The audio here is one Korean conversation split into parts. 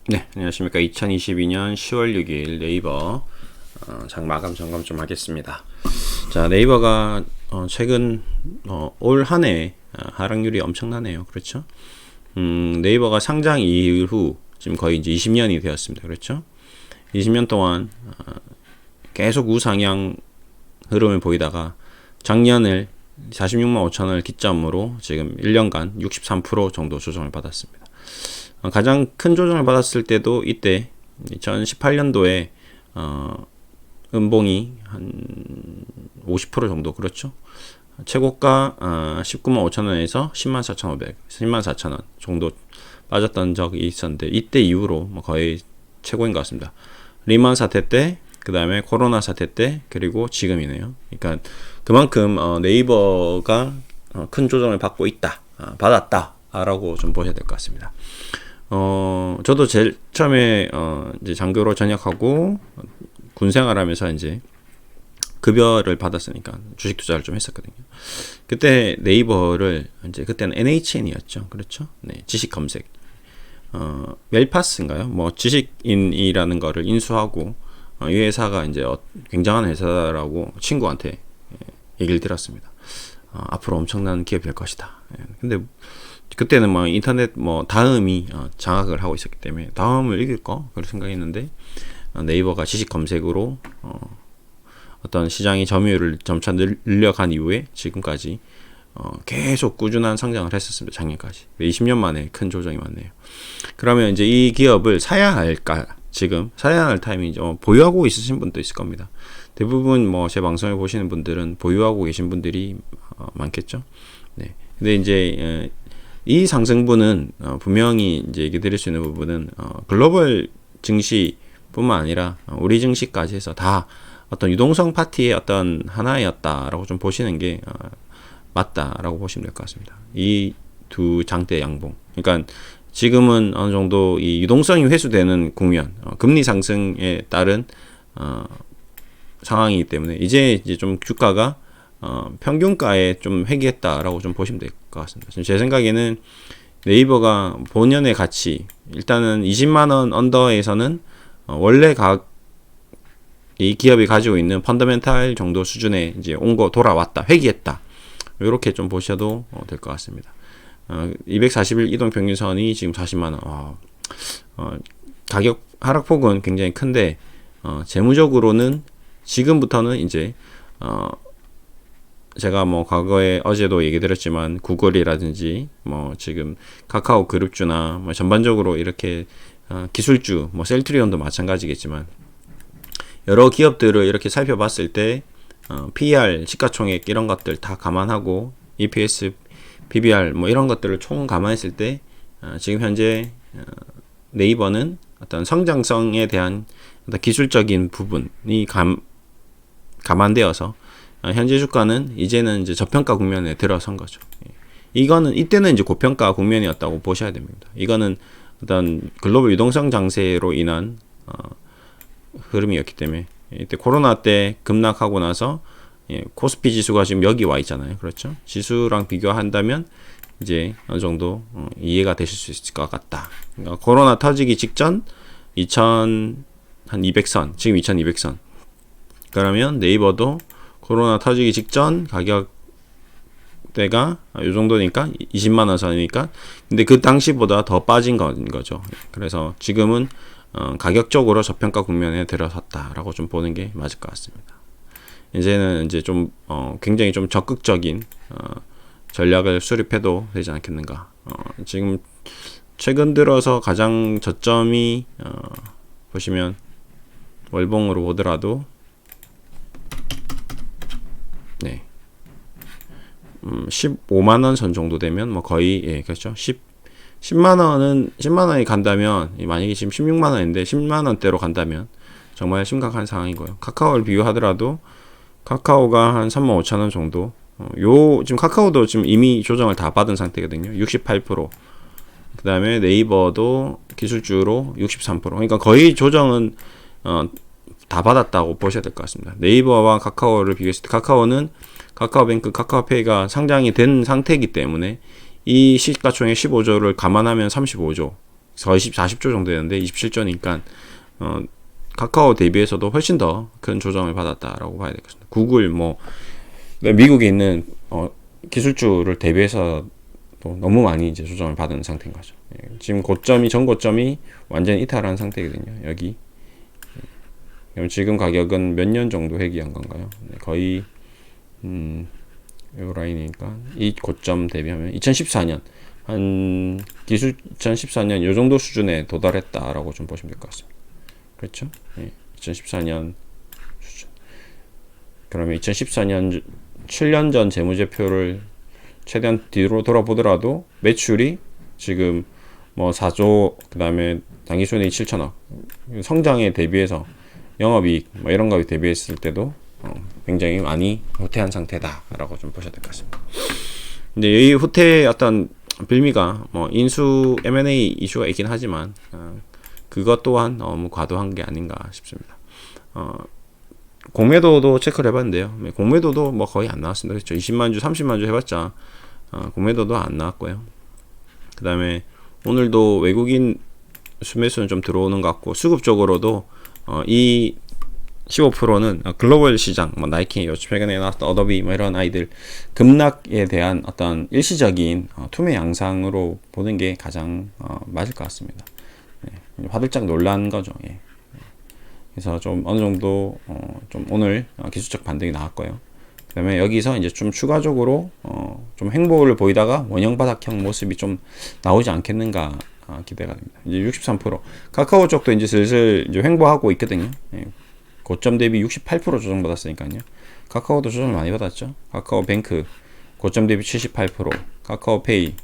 네, 안녕하십니까. 2022년 10월 6일 네이버 장 마감 점검 좀 하겠습니다. 자, 네이버가 최근 올 한 해 하락률이 엄청나네요. 그렇죠? 네이버가 상장 이후 지금 거의 이제 20년이 되었습니다. 그렇죠? 20년 동안 계속 우상향 흐름을 보이다가 작년을 46만 5천원을 기점으로 지금 1년간 63% 정도 조정을 받았습니다. 가장 큰 조정을 받았을 때도 이때 2018년도에 음봉이 한 50% 정도, 그렇죠? 최고가 19만 5천원에서 10만 4,500, 10만 4천원 정도 빠졌던 적이 있었는데, 이때 이후로 거의 최고인 것 같습니다. 리만 사태 때, 그 다음에 코로나 사태 때, 그리고 지금이네요. 그러니까 그만큼 네이버가 큰 조정을 받고 있다, 받았다 라고 좀 보셔야 될 것 같습니다. 저도 제일 처음에 이제 장교로 전역하고 군 생활하면서 이제 급여를 받았으니까 주식 투자를 좀 했었거든요. 그때 네이버를 이제 그때는 NHN이었죠. 그렇죠? 네, 지식 검색. 멜파스인가요? 뭐 지식인이라는 거를 인수하고 이 회사가 이제 굉장한 회사라고 친구한테 얘기를 들었습니다. 앞으로 엄청난 기업이 될 것이다. 근데 그때는 뭐 인터넷 뭐 다음이 장악을 하고 있었기 때문에 다음을 이길까 그런 생각했는데, 네이버가 지식 검색으로 어떤 시장의 점유율을 점차 늘려간 이후에 지금까지 계속 꾸준한 성장을 했었습니다. 작년까지 20년 만에 큰 조정이 왔네요. 그러면 이제 이 기업을 사야 할까? 지금 사야 할 타이밍이죠. 보유하고 있으신 분도 있을 겁니다. 대부분 뭐 제 방송을 보시는 분들은 보유하고 계신 분들이 많겠죠. 네. 근데 이제 이 상승분은 분명히 이제 얘기 드릴 수 있는 부분은 글로벌 증시뿐만 아니라 우리 증시까지 해서 다 어떤 유동성 파티의 어떤 하나였다라고 좀 보시는 게 맞다라고 보시면 될 것 같습니다. 이 두 장대 양봉. 그러니까 지금은 어느 정도 이 유동성이 회수되는 국면, 금리 상승에 따른 상황이기 때문에 이제 좀 주가가 평균가에 좀 회귀했다라고 좀 보시면 될 것 같습니다. 제 생각에는 네이버가 본연의 가치, 일단은 20만원 언더에서는 원래 이 기업이 가지고 있는 펀더멘탈 정도 수준에 이제 돌아왔다, 회귀했다. 이렇게 좀 보셔도 될 것 같습니다. 241 이동평균선이 지금 40만원. 가격 하락폭은 굉장히 큰데, 재무적으로는 지금부터는 이제, 제가 뭐 과거에 어제도 얘기 드렸지만 구글이라든지 뭐 지금 카카오 그룹주나 뭐 전반적으로 이렇게 기술주 뭐 셀트리온도 마찬가지겠지만 여러 기업들을 이렇게 살펴봤을 때 PER, 시가총액 이런 것들 다 감안하고 EPS, PBR 뭐 이런 것들을 총 감안했을 때 지금 현재 네이버는 어떤 성장성에 대한 어떤 기술적인 부분이 감안되어서 현재 주가는 이제는 이제 저평가 국면에 들어선 거죠. 이때는 이제 고평가 국면이었다고 보셔야 됩니다. 이거는 어떤 글로벌 유동성 장세로 인한 흐름이었기 때문에 이때 코로나 때 급락하고 나서 코스피 지수가 지금 여기 와 있잖아요. 그렇죠? 지수랑 비교한다면 이제 어느 정도 이해가 되실 수 있을 것 같다. 그러니까 코로나 터지기 직전 2200선, 지금 2200선. 그러면 네이버도 코로나 터지기 직전 가격대가 이 정도니까 20만원 선이니까, 근데 그 당시보다 더 빠진 거죠. 그래서 지금은 가격적으로 저평가 국면에 들어섰다라고 좀 보는 게 맞을 것 같습니다. 이제는 이제 좀 굉장히 좀 적극적인 전략을 수립해도 되지 않겠는가. 지금 최근 들어서 가장 저점이 보시면 월봉으로 보더라도 네. 15만원 선 정도 되면 뭐 거의 그렇죠. 10만원이 간다면, 만약에 지금 16만원인데 10만원대로 간다면 정말 심각한 상황이고요. 카카오를 비교하더라도 카카오가 한 35,000원 정도, 지금 카카오도 지금 이미 조정을 다 받은 상태거든요. 68%. 그 다음에 네이버도 기술주로 63%. 그러니까 거의 조정은 다 받았다고 보셔야 될 것 같습니다. 네이버와 카카오를 비교했을 때 카카오는 카카오뱅크, 카카오페이가 상장이 된 상태이기 때문에 이 시가총액 15조를 감안하면 35조, 40, 40조 정도 되는데 27조니까 카카오 대비해서도 훨씬 더 큰 조정을 받았다라고 봐야 되겠습니다. 구글 뭐 미국에 있는 기술주를 대비해서 또 너무 많이 이제 조정을 받은 상태인 거죠. 예, 지금 고점이 전 고점이 완전히 이탈한 상태거든요. 여기 지금 가격은 몇 년 정도 회귀한 건가요? 네, 거의 요 라인이니까 이 고점 대비하면 2014년 한 기술 2014년 요 정도 수준에 도달했다라고 좀 보시면 될 것 같습니다. 그렇죠? 예, 2014년 수준. 그러면 2014년 7년 전 재무제표를 최대한 뒤로 돌아보더라도 매출이 지금 뭐 4조 그다음에 당기순이익 7천억 성장에 대비해서 영업이익 뭐 이런 거에 대비했을 때도 굉장히 많이 후퇴한 상태다라고 좀 보셔야 될 것 같습니다. 근데 이 후퇴의 어떤 빌미가 뭐 인수 M&A 이슈가 있긴 하지만 그것 또한 너무 과도한 게 아닌가 싶습니다. 공매도도 체크를 해봤는데요. 공매도도 뭐 거의 안 나왔습니다. 그렇죠? 20만 주, 30만 주 해봤자 공매도도 안 나왔고요. 그 다음에 오늘도 외국인 수매수는 좀 들어오는 것 같고 수급적으로도 이 15%는 글로벌 시장, 뭐 나이키, 최근에 나왔던 어도비, 뭐 이런 아이들 급락에 대한 어떤 일시적인 투매 양상으로 보는 게 가장 맞을 것 같습니다. 예, 화들짝 놀란 거죠. 예. 그래서 좀 어느 정도 좀 오늘 기술적 반등이 나왔고요. 그다음에 여기서 이제 좀 추가적으로 좀 횡보를 보이다가 원형 바닥형 모습이 좀 나오지 않겠는가 기대가 됩니다. 이제 63% 카카오 쪽도 이제 슬슬 이제 횡보하고 있거든요. 예. 고점 대비 68% 조정받았으니까요. 카카오도 조정을 많이 받았죠. 카카오뱅크 고점 대비 78%, 카카오페이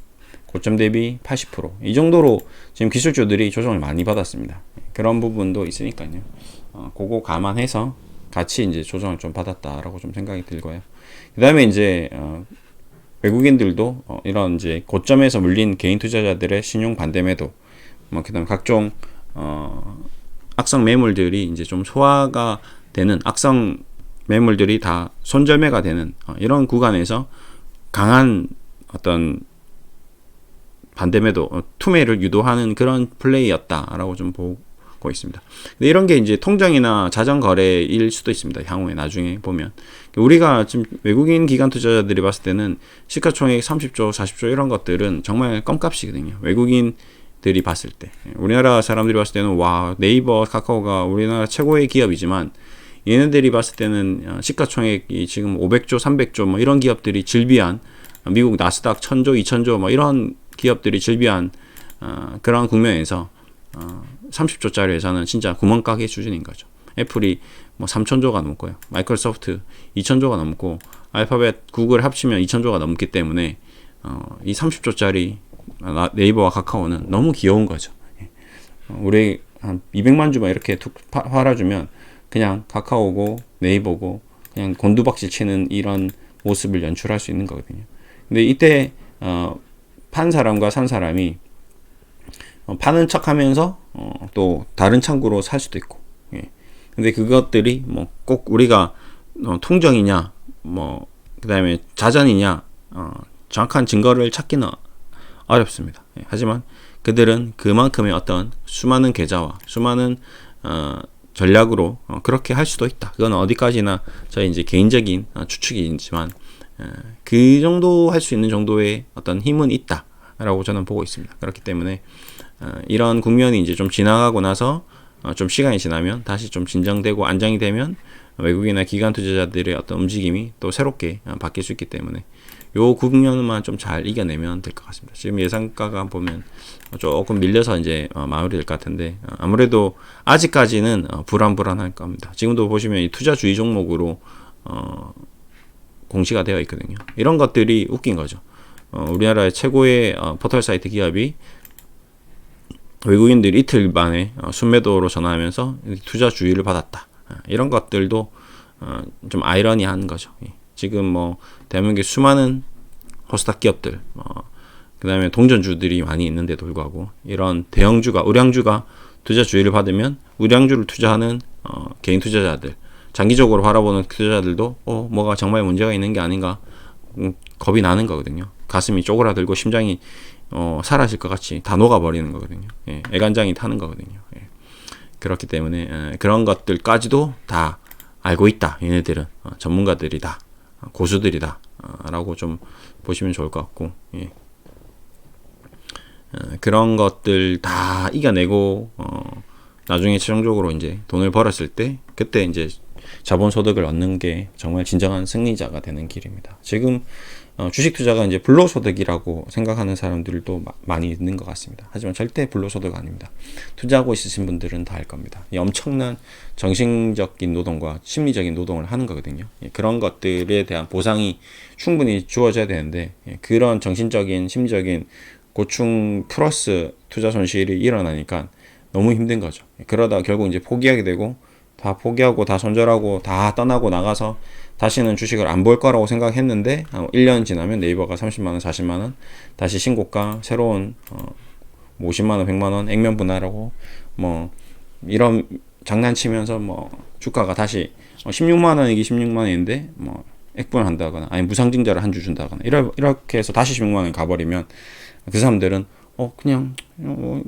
고점 대비 80%이 정도로 지금 기술주들이 조정을 많이 받았습니다. 그런 부분도 있으니까요. 그거 감안해서 같이 이제 조정을 좀 받았다라고 좀 생각이 들고요. 그 다음에 이제 외국인들도 이런 이제 고점에서 물린 개인 투자자들의 신용 반대 매도, 뭐 그다음 각종 악성 매물들이 이제 좀 소화가 되는 악성 매물들이 다 손절매가 되는 이런 구간에서 강한 어떤 반대매도 투매를 유도하는 그런 플레이였다라고 좀 보고 있습니다. 근데 이런 게 이제 통장이나 자전 거래일 수도 있습니다. 향후에 나중에 보면 우리가 지금 외국인 기관 투자자들이 봤을 때는 시가총액 30조, 40조 이런 것들은 정말 껌값이거든요. 외국인들이 봤을 때 우리나라 사람들이 봤을 때는 와 네이버, 카카오가 우리나라 최고의 기업이지만 얘네들이 봤을 때는 시가총액이 지금 500조, 300조 뭐 이런 기업들이 즐비한 미국 나스닥 1000조, 2000조 뭐 이런 기업들이 즐비한 그런 국면에서 30조짜리 회사는 진짜 구멍가게 수준인 거죠. 애플이 뭐 3천조가 넘고요. 마이크로소프트 2천조가 넘고 알파벳, 구글 합치면 2천조가 넘기 때문에 이 30조짜리 네이버와 카카오는 너무 귀여운 거죠. 우리 한 200만 주만 이렇게 툭 팔아주면 그냥 카카오고 네이버고 그냥 곤두박질 치는 이런 모습을 연출할 수 있는 거거든요. 근데 이때 판 사람과 산 사람이 파는 척 하면서 또 다른 창구로 살 수도 있고. 예. 근데 그것들이 뭐 꼭 우리가 통정이냐 뭐 그다음에 자전이냐 정확한 증거를 찾기는 어렵습니다. 예. 하지만 그들은 그만큼의 어떤 수많은 계좌와 수많은 전략으로 그렇게 할 수도 있다. 그건 어디까지나 저희 이제 개인적인 추측이지만 그 정도 할 수 있는 정도의 어떤 힘은 있다라고 저는 보고 있습니다. 그렇기 때문에 이런 국면이 이제 좀 지나가고 나서 좀 시간이 지나면 다시 좀 진정되고 안정이 되면 외국이나 기관 투자자들의 어떤 움직임이 또 새롭게 바뀔 수 있기 때문에 요 국면만 좀 잘 이겨내면 될 것 같습니다. 지금 예상가가 보면 조금 밀려서 이제 마무리될 것 같은데 아무래도 아직까지는 불안할 겁니다. 지금도 보시면 이 투자주의 종목으로 공시가 되어 있거든요. 이런 것들이 웃긴 거죠. 우리나라의 최고의 포털 사이트 기업이 외국인들이 이틀 만에 순매도로 전환하면서 투자 주의를 받았다. 이런 것들도 좀 아이러니한 거죠. 지금 뭐 대한민국에 수많은 호스닥 기업들, 그 다음에 동전주들이 많이 있는데도 불구하고 이런 대형주가, 우량주가 투자 주의를 받으면 우량주를 투자하는 개인 투자자들, 장기적으로 바라보는 투자자들도 뭐가 정말 문제가 있는 게 아닌가 겁이 나는 거거든요. 가슴이 쪼그라들고 심장이 사라질 것 같이 다 녹아버리는 거거든요. 예, 애간장이 타는 거거든요. 예. 그렇기 때문에 그런 것들까지도 다 알고 있다. 얘네들은 전문가들이다, 고수들이다 라고 좀 보시면 좋을 것 같고, 예. 그런 것들 다 이겨내고 나중에 최종적으로 이제 돈을 벌었을 때 그때 이제 자본 소득을 얻는 게 정말 진정한 승리자가 되는 길입니다. 지금 주식 투자가 이제 불로소득이라고 생각하는 사람들도 많이 있는 것 같습니다. 하지만 절대 불로소득 아닙니다. 투자하고 있으신 분들은 다 알 겁니다. 이 엄청난 정신적인 노동과 심리적인 노동을 하는 거거든요. 그런 것들에 대한 보상이 충분히 주어져야 되는데, 그런 정신적인 심리적인 고충 플러스 투자 손실이 일어나니까 너무 힘든 거죠. 그러다 결국 이제 포기하게 되고, 다 포기하고 다 손절하고 다 떠나고 나가서 다시는 주식을 안 볼 거라고 생각했는데 1년 지나면 네이버가 30만원, 40만원 다시 신고가, 새로운 50만원, 100만원 액면 분할하고 뭐 이런 장난치면서 뭐 주가가 다시 16만원이기 16만원인데 뭐 액분한다거나 아니 무상증자를 한 주 준다거나 이렇게 해서 다시 16만원이 가버리면 그 사람들은 그냥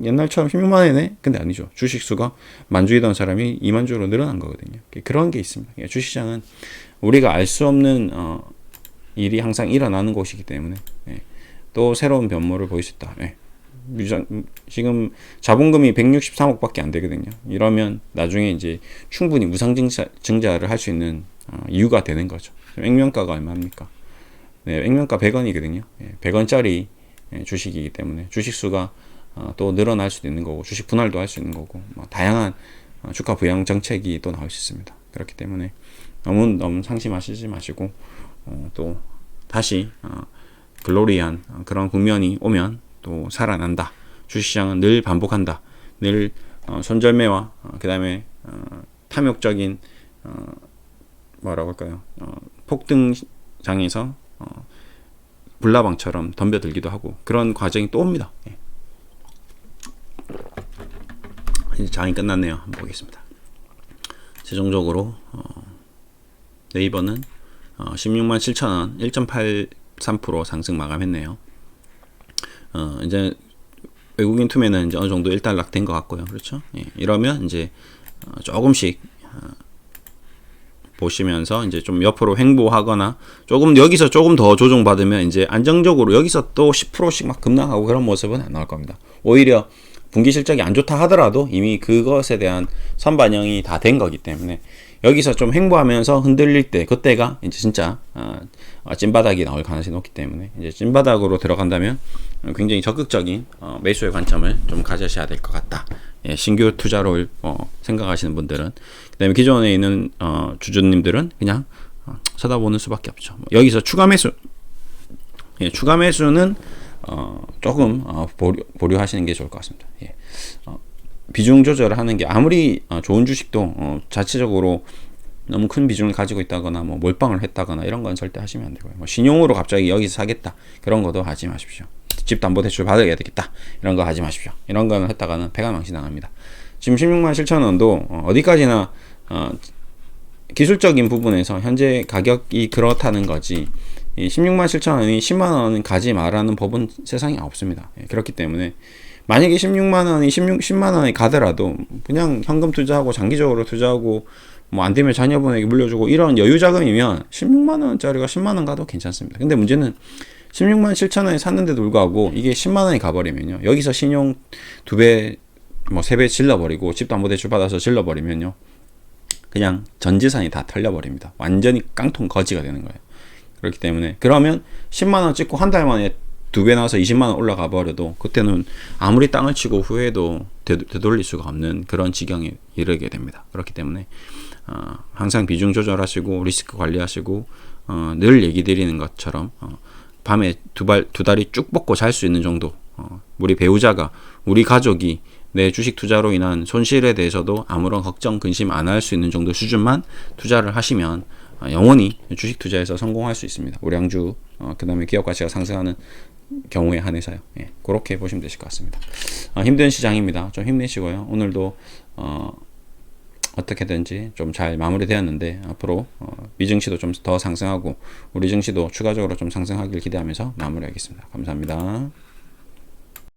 옛날처럼 16만원이네? 근데 아니죠. 주식수가 만주이던 사람이 2만주로 늘어난 거거든요. 그런 게 있습니다. 주식시장은 우리가 알 수 없는 일이 항상 일어나는 곳이기 때문에 또 새로운 변모를 보일 수 있다. 지금 자본금이 163억밖에 안 되거든요. 이러면 나중에 이제 충분히 무상증자를 할 수 있는 이유가 되는 거죠. 액면가가 얼마입니까? 액면가 100원이거든요. 100원짜리 주식이기 때문에 주식수가 또 늘어날 수도 있는 거고 주식 분할도 할 수 있는 거고 다양한 주가 부양 정책이 또 나올 수 있습니다. 그렇기 때문에 너무 상심하시지 마시고 또 다시 글로리한 그런 국면이 오면 또 살아난다. 주식시장은 늘 반복한다. 늘 손절매와 그 다음에 탐욕적인 뭐라고 할까요? 폭등장에서 불나방처럼 덤벼들기도 하고 그런 과정이 또 옵니다. 이제 장이 끝났네요. 한번 보겠습니다. 최종적으로 네이버는 16만 7천원 1.83% 상승 마감했네요. 이제 외국인 투매는 이제 어느 정도 일단락된 것 같고요. 그렇죠? 이러면 이제 조금씩 보시면서 이제 좀 옆으로 횡보하거나 조금 여기서 조금 더 조정받으면 이제 안정적으로 여기서 또 10%씩 막 급락하고 그런 모습은 안 나올 겁니다. 오히려 분기 실적이 안 좋다 하더라도 이미 그것에 대한 선반영이 다 된 거기 때문에 여기서 좀 횡보하면서 흔들릴 때 그때가 이제 진짜 찐바닥이 나올 가능성이 높기 때문에 이제 찐바닥으로 들어간다면 굉장히 적극적인 매수의 관점을 좀 가지셔야 될 것 같다. 신규 투자로 생각하시는 분들은 그다음에 기존에 있는 주주님들은 그냥 쳐다보는 수밖에 없죠. 여기서 추가 매수, 추가 매수는 조금 보류하시는 게 좋을 것 같습니다. 비중 조절을 하는 게 아무리 좋은 주식도 자체적으로 너무 큰 비중을 가지고 있다거나 뭐 몰빵을 했다거나 이런 건 절대 하시면 안 되고요. 신용으로 갑자기 여기서 사겠다 그런 것도 하지 마십시오. 집담보대출 받아야 되겠다 이런 거 하지 마십시오. 이런 거는 했다가는 패가망신 당합니다. 지금 16만 7천원도 어디까지나 기술적인 부분에서 현재 가격이 그렇다는 거지 16만 7천원이 10만원 가지 말라는 법은 세상에 없습니다. 그렇기 때문에 만약에 16만원이 10만원이 가더라도 그냥 현금 투자하고 장기적으로 투자하고 뭐 안 되면 자녀분에게 물려주고 이런 여유 자금이면 16만원짜리가 10만원 가도 괜찮습니다. 근데 문제는 16만 7천원에 샀는데도 불구하고 이게 10만원이 가버리면요. 여기서 신용 2배, 뭐 3배 질러버리고 집담보대출 받아서 질러버리면요. 그냥 전 재산이 다 털려버립니다. 완전히 깡통 거지가 되는 거예요. 그렇기 때문에 그러면 10만원 찍고 한 달 만에 2배 나와서 20만원 올라가 버려도 그때는 아무리 땅을 치고 후회도 되돌릴 수가 없는 그런 지경에 이르게 됩니다. 그렇기 때문에 항상 비중 조절하시고 리스크 관리하시고 늘 얘기 드리는 것처럼 밤에 두 다리 쭉 뻗고 잘 수 있는 정도 우리 배우자가 우리 가족이 내 주식 투자로 인한 손실에 대해서도 아무런 걱정 근심 안 할 수 있는 정도 수준만 투자를 하시면 영원히 주식 투자에서 성공할 수 있습니다. 우량주 그 다음에 기업 가치가 상승하는 경우에 한해서요. 그렇게 보시면 되실 것 같습니다. 힘든 시장입니다. 좀 힘내시고요. 오늘도 어떻게든지 좀 잘 마무리되었는데 앞으로 미증시도 좀 더 상승하고 우리 증시도 추가적으로 좀 상승하길 기대하면서 마무리하겠습니다. 감사합니다.